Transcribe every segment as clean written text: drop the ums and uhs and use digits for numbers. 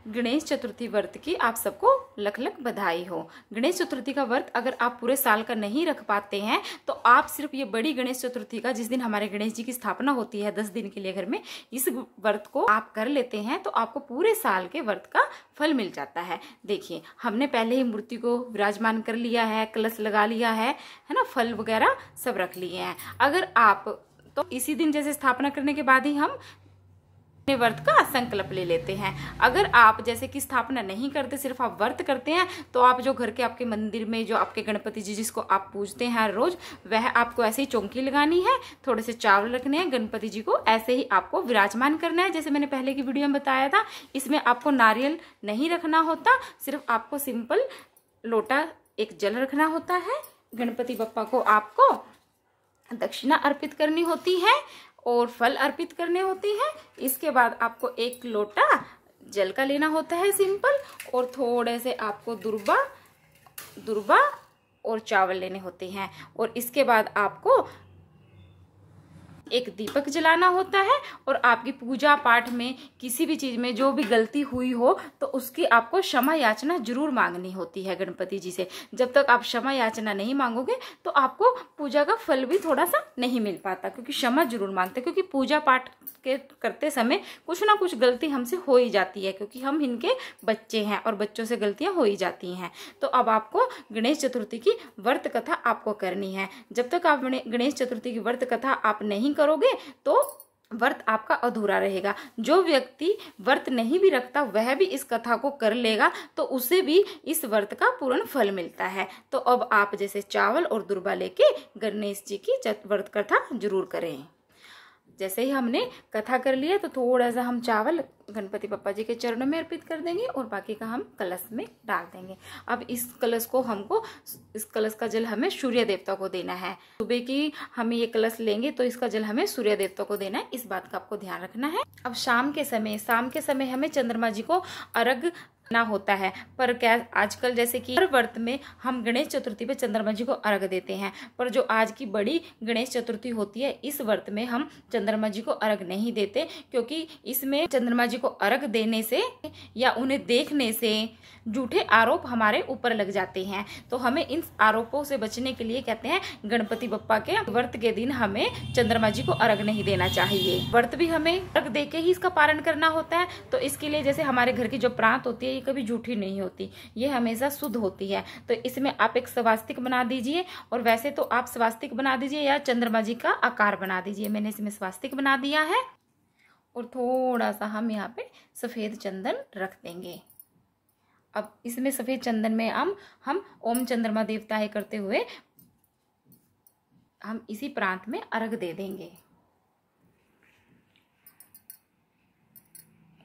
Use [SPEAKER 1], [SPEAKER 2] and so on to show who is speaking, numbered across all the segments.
[SPEAKER 1] गणेश चतुर्थी व्रत की आप सबको लख लख बधाई हो। गणेश चतुर्थी का व्रत अगर आप पूरे साल का नहीं रख पाते हैं तो आप सिर्फ ये बड़ी गणेश चतुर्थी का, जिस दिन हमारे गणेश जी की स्थापना होती है 10 दिन के लिए घर में, इस व्रत को आप कर लेते हैं तो आपको पूरे साल के व्रत का फल मिल जाता है। देखिए, हमने पहले ही मूर्ति को विराजमान कर लिया है, कलश लगा लिया है ना, फल वगैरह सब रख लिए हैं। अगर आप तो इसी दिन जैसे स्थापना करने के बाद ही हम व्रत का संकल्प ले लेते हैं। अगर आप जैसे कि स्थापना नहीं करते, सिर्फ आप व्रत करते हैं, तो आप जो घर के आपके मंदिर में जो आपके गणपति जी जिसको आप पूजते हैं हर रोज, वह आपको ऐसे ही चौकी लगानी है, थोड़े से चावल रखने हैं, गणपति जी को ऐसे ही आपको विराजमान करना है। जैसे मैंने पहले की वीडियो में बताया था, इसमें आपको नारियल नहीं रखना होता, सिर्फ आपको सिंपल लोटा एक जल रखना होता है। गणपति बप्पा को आपको दक्षिणा अर्पित करनी होती है और फल अर्पित करने होते हैं। इसके बाद आपको एक लोटा जल का लेना होता है सिंपल, और थोड़े से आपको दुर्बा और चावल लेने होते हैं। और इसके बाद आपको एक दीपक जलाना होता है, और आपकी पूजा पाठ में किसी भी चीज में जो भी गलती हुई हो तो उसकी आपको क्षमा याचना जरूर मांगनी होती है गणपति जी से। जब तक आप क्षमा याचना नहीं मांगोगे तो आपको पूजा का फल भी थोड़ा सा नहीं मिल पाता, क्योंकि क्षमा जरूर मांगते, क्योंकि पूजा पाठ के करते समय कुछ ना कुछ गलती हमसे हो ही जाती है, क्योंकि हम इनके बच्चे हैं और बच्चों से गलतियां हो ही जाती हैं। तो अब आपको गणेश चतुर्थी की व्रत कथा आपको करनी है। जब तक आप गणेश चतुर्थी की व्रत कथा आप नहीं करोगे तो व्रत आपका अधूरा रहेगा। जो व्यक्ति व्रत नहीं भी रखता वह भी इस कथा को कर लेगा तो उसे भी इस व्रत का पूर्ण फल मिलता है। तो अब आप जैसे चावल और दुर्बा लेके गणेश जी की व्रत कथा जरूर करें। जैसे ही हमने कथा कर लिया तो थोड़ा सा हम चावल गणपति बप्पा जी के चरणों में अर्पित कर देंगे और बाकी का हम कलश में डाल देंगे। अब इस कलश का जल हमें सूर्य देवता को देना है। सुबह की हमें ये कलश लेंगे तो इसका जल हमें सूर्य देवता को देना है, इस बात का आपको ध्यान रखना है। अब शाम के समय हमें चंद्रमा जी को अर्घ ना होता है, पर क्या आजकल जैसे कि हर व्रत में हम गणेश चतुर्थी पे चंद्रमा जी को अर्घ देते हैं, पर जो आज की बड़ी गणेश चतुर्थी होती है इस व्रत में हम चंद्रमा जी को अर्घ नहीं देते, क्योंकि इसमें चंद्रमा जी को अर्घ देने से या उन्हें देखने से झूठे आरोप हमारे ऊपर लग जाते हैं। तो हमें इन आरोपों से बचने के लिए कहते हैं गणपति बप्पा के व्रत के दिन हमें चंद्रमा जी को अर्घ नहीं देना चाहिए। व्रत भी हमें अर्घ दे के ही इसका पारण करना होता है। तो इसके लिए जैसे हमारे घर की जो प्रांत होती है कभी झूठी नहीं होती, ये हमेशा शुद्ध होती है। तो इसमें आप एक स्वास्तिक बना दीजिए, और वैसे तो आप स्वास्तिक बना दीजिए या चंद्रमा जी का आकार बना दीजिए। मैंने इसमें स्वास्तिक बना दिया है, और थोड़ा सा हम यहाँ पे सफेद चंदन रख देंगे। अब इसमें सफेद चंदन में हम ओम चंद्रमा देवताय करते हुए हम इसी प्रांत में अर्घ दे देंगे।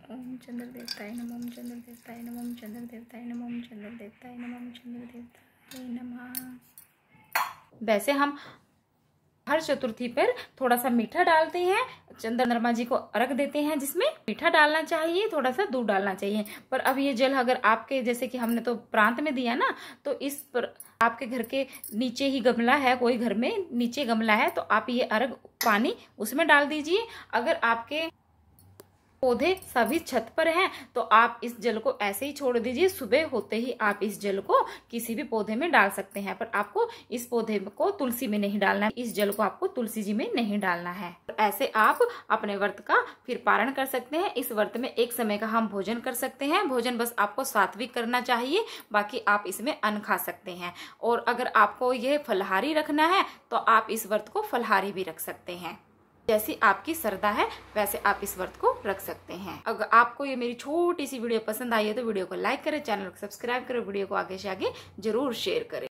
[SPEAKER 1] ओम चंद्र देवताय नमः, ओम चंद्र देवताय नमः, ओम चंद्र देवताय नमः, ओम चंद्र देवताय नमः, ओम चंद्र देवताय नमः। वैसे हम हर चतुर्थी पर थोड़ा सा मीठा डालते हैं, चंद्रमा जी को अर्घ देते हैं, जिसमें मीठा डालना चाहिए, थोड़ा सा दूध डालना चाहिए। पर अब ये जल अगर आपके जैसे कि हमने तो प्रांत में दिया ना, तो इस पर आपके घर के नीचे ही गमला है, कोई घर में नीचे गमला है, तो आप ये अर्घ पानी उसमें डाल दीजिए। अगर आपके पौधे सभी छत पर हैं तो आप इस जल को ऐसे ही छोड़ दीजिए। सुबह होते ही आप इस जल को किसी भी पौधे में डाल सकते हैं, पर आपको इस पौधे को तुलसी में नहीं डालना है, इस जल को आपको तुलसी जी में नहीं डालना है। ऐसे आप अपने व्रत का फिर पारण कर सकते हैं। इस व्रत में एक समय का हम भोजन कर सकते हैं। भोजन बस आपको सात्विक करना चाहिए, बाकी आप इसमें अन्न खा सकते हैं। और अगर आपको यह फलहारी रखना है तो आप इस व्रत को फलहारी भी रख सकते हैं। जैसी आपकी श्रद्धा है वैसे आप इस व्रत को रख सकते हैं। अगर आपको ये मेरी छोटी सी वीडियो पसंद आई है तो वीडियो को लाइक करें, चैनल को सब्सक्राइब करें, वीडियो को आगे से आगे जरूर शेयर करें।